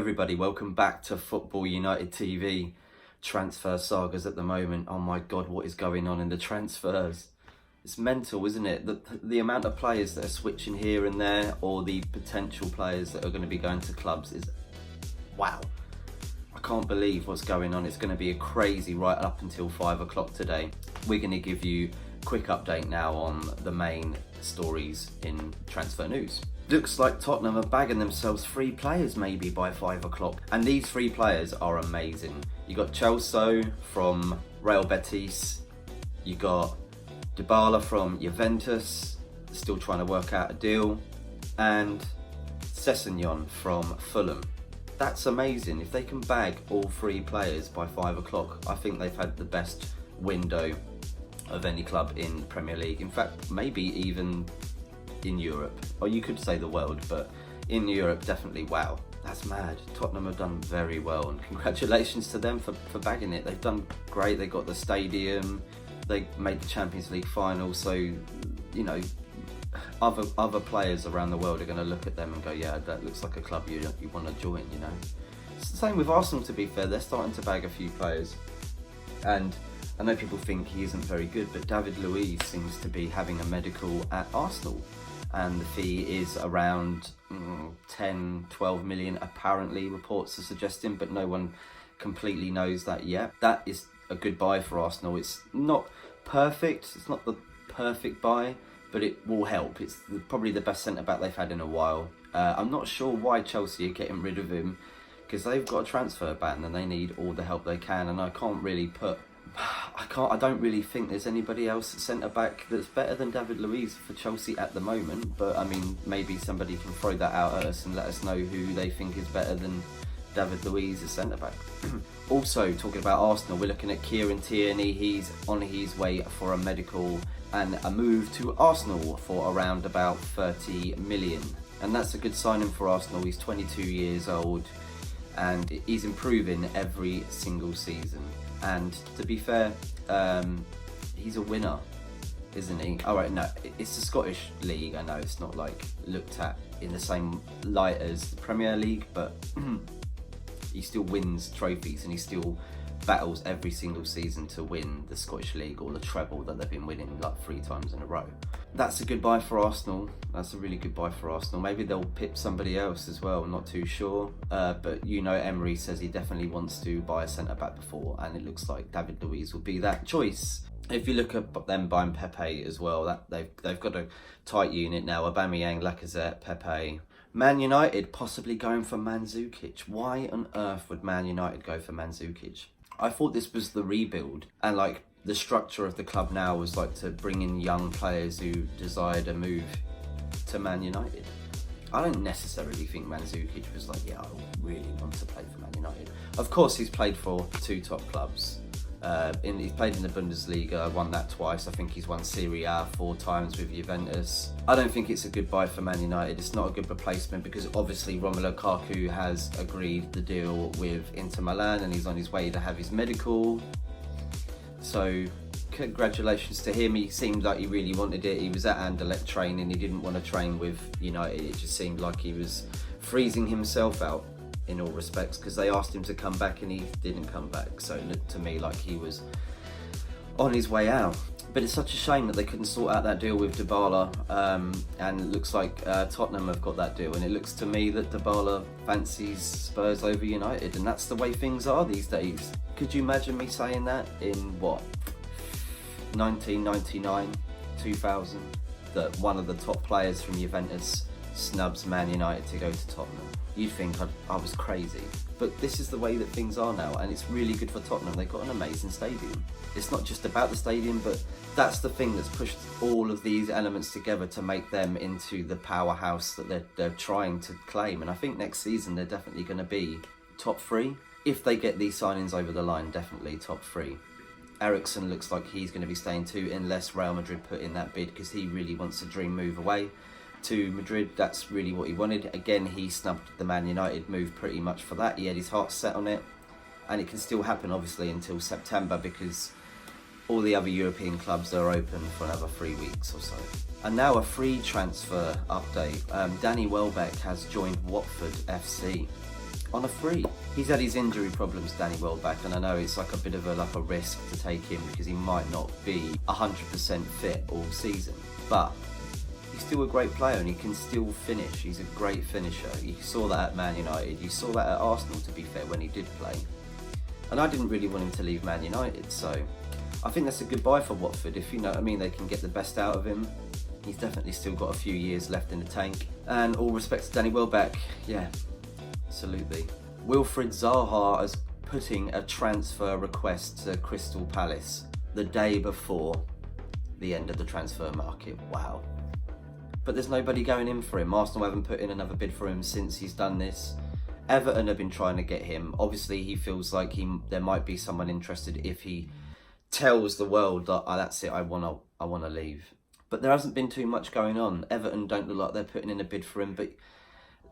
everybody, welcome back to Football United TV. Transfer sagas at the moment. Oh my god, what is going on in the transfers? It's mental, isn't it? The amount of players that are switching here and there, or the potential players that are going to be going to clubs is wow. I can't believe what's going on. It's going to be a crazy right up until 5 o'clock today. We're going to give you a quick update now on the main stories in transfer news. Looks like Tottenham are bagging themselves 3 players maybe by 5 o'clock. And these 3 players are amazing. You got Chelsea from Real Betis. You got Dybala from Juventus, still trying to work out a deal. And Sessegnon from Fulham. That's amazing. If they can bag all 3 players by 5 o'clock, I think they've had the best window of any club in the Premier League. In fact, maybe even in Europe, or you could say the world, but in Europe definitely. Wow, that's mad. Tottenham have done very well, and congratulations to them for bagging it. They've done great. They got the stadium, they made the Champions League final, so you know, other players around the world are going to look at them and go, yeah, that looks like a club you want to join, you know. It's the same with Arsenal, to be fair. They're starting to bag a few players, and I know people think he isn't very good, but David Luiz seems to be having a medical at Arsenal, and the fee is around 10-12 million apparently, reports are suggesting, but no one completely knows that yet. That is a good buy for Arsenal. It's not perfect, it's not the perfect buy, but it will help. It's probably the best centre-back they've had in a while. I'm not sure why Chelsea are getting rid of him, because they've got a transfer ban and they need all the help they can, and I don't really think there's anybody else at centre-back that's better than David Luiz for Chelsea at the moment, but I mean, maybe somebody can throw that out at us and let us know who they think is better than David Luiz as centre-back. Also, talking about Arsenal, we're looking at Kieran Tierney. He's on his way for a medical and a move to Arsenal for around about 30 million. And that's a good signing for Arsenal. He's 22 years old and he's improving every single season. And to be fair, he's a winner, isn't he? Alright, no, it's the Scottish League. I know it's not like looked at in the same light as the Premier League, but he still wins trophies and he still battles every single season to win the Scottish League, or the treble that they've been winning like 3 times in a row. That's a good buy for Arsenal. That's a really good buy for Arsenal. Maybe they'll pip somebody else as well, I'm not too sure. But you know, Emery says he definitely wants to buy a centre-back before, and it looks like David Luiz will be that choice. If you look at them buying Pepe as well, that they've got a tight unit now. Aubameyang, Lacazette, Pepe. Man United possibly going for Mandzukic. Why on earth would Man United go for Mandzukic? I thought this was the rebuild, and like the structure of the club now was like to bring in young players who desired a move to Man United. I don't necessarily think Mandzukic was like, yeah, I really want to play for Man United. Of course, he's played for 2 top clubs. He's played in the Bundesliga, won that twice. I think he's won Serie A 4 times with Juventus. I don't think it's a good buy for Man United. It's not a good replacement, because obviously Romelu Lukaku has agreed the deal with Inter Milan and he's on his way to have his medical. So congratulations to him. He seemed like he really wanted it. He was at Anderlecht training. He didn't want to train with United. It just seemed like he was freezing himself out in all respects, because they asked him to come back and he didn't come back. So it looked to me like he was on his way out. But it's such a shame that they couldn't sort out that deal with Dybala, and it looks like Tottenham have got that deal, and it looks to me that Dybala fancies Spurs over United, and that's the way things are these days. Could you imagine me saying that in what, 1999, 2000, that one of the top players from Juventus snubs Man United to go to Tottenham? You'd think I was crazy. But this is the way that things are now, and it's really good for Tottenham. They've got an amazing stadium. It's not just about the stadium, but that's the thing that's pushed all of these elements together to make them into the powerhouse that they're trying to claim. And I think next season they're definitely going to be top 3. If they get these signings over the line, definitely top 3. Eriksen looks like he's going to be staying too, unless Real Madrid put in that bid, because he really wants a dream move away to Madrid. That's really what he wanted. Again, he snubbed the Man United move pretty much for that. He had his heart set on it, and it can still happen obviously until September, because all the other European clubs are open for another 3 weeks or so. And now a free transfer update. Danny Welbeck has joined Watford FC. on a free. He's had his injury problems, Danny Welbeck, and I know it's like a bit of a risk to take him because he might not be 100% fit all season, but he's still a great player and he can still finish. He's a great finisher. You saw that at Man United, you saw that at Arsenal, to be fair, when he did play. And I didn't really want him to leave Man United, so I think that's a good buy for Watford. If you know what I mean, they can get the best out of him. He's definitely still got a few years left in the tank. And all respect to Danny Welbeck, yeah, absolutely. Wilfried Zaha is putting a transfer request to Crystal Palace the day before the end of the transfer market. Wow. But there's nobody going in for him. Arsenal haven't put in another bid for him since he's done this. Everton have been trying to get him. Obviously, he feels like there might be someone interested if he tells the world that, oh, that's it, I want to leave. But there hasn't been too much going on. Everton don't look like they're putting in a bid for him, but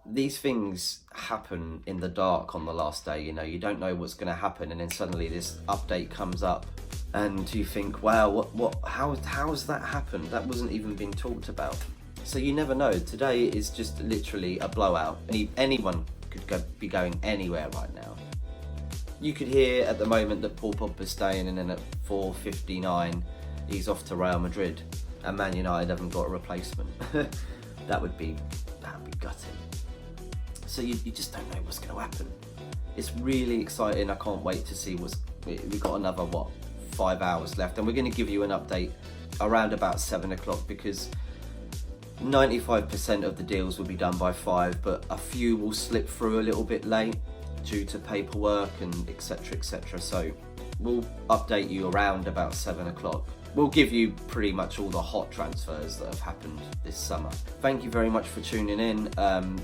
these things happen in the dark on the last day. You know, you don't know what's going to happen, and then suddenly this update comes up, and you think, wow, how has that happened? That wasn't even being talked about. So you never know. Today is just literally a blowout. Anyone could be going anywhere right now. You could hear at the moment that Paul Pogba's staying, and then at 4:59 he's off to Real Madrid, and Man United haven't got a replacement. that would be gutting. So you just don't know what's going to happen. It's really exciting. I can't wait to see we've got another 5 hours left, and we're going to give you an update around about 7 o'clock, because 95% of the deals will be done by 5, but a few will slip through a little bit late due to paperwork and etc. So we'll update you around about 7 o'clock. We'll give you pretty much all the hot transfers that have happened this summer. Thank you very much for tuning in.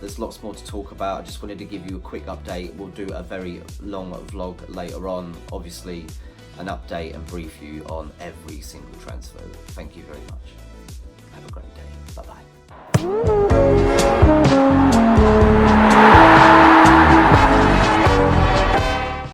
There's lots more to talk about. I just wanted to give you a quick update. We'll do a very long vlog later on, obviously an update and brief you on every single transfer. Thank you very much. Have a great day. Bye-bye.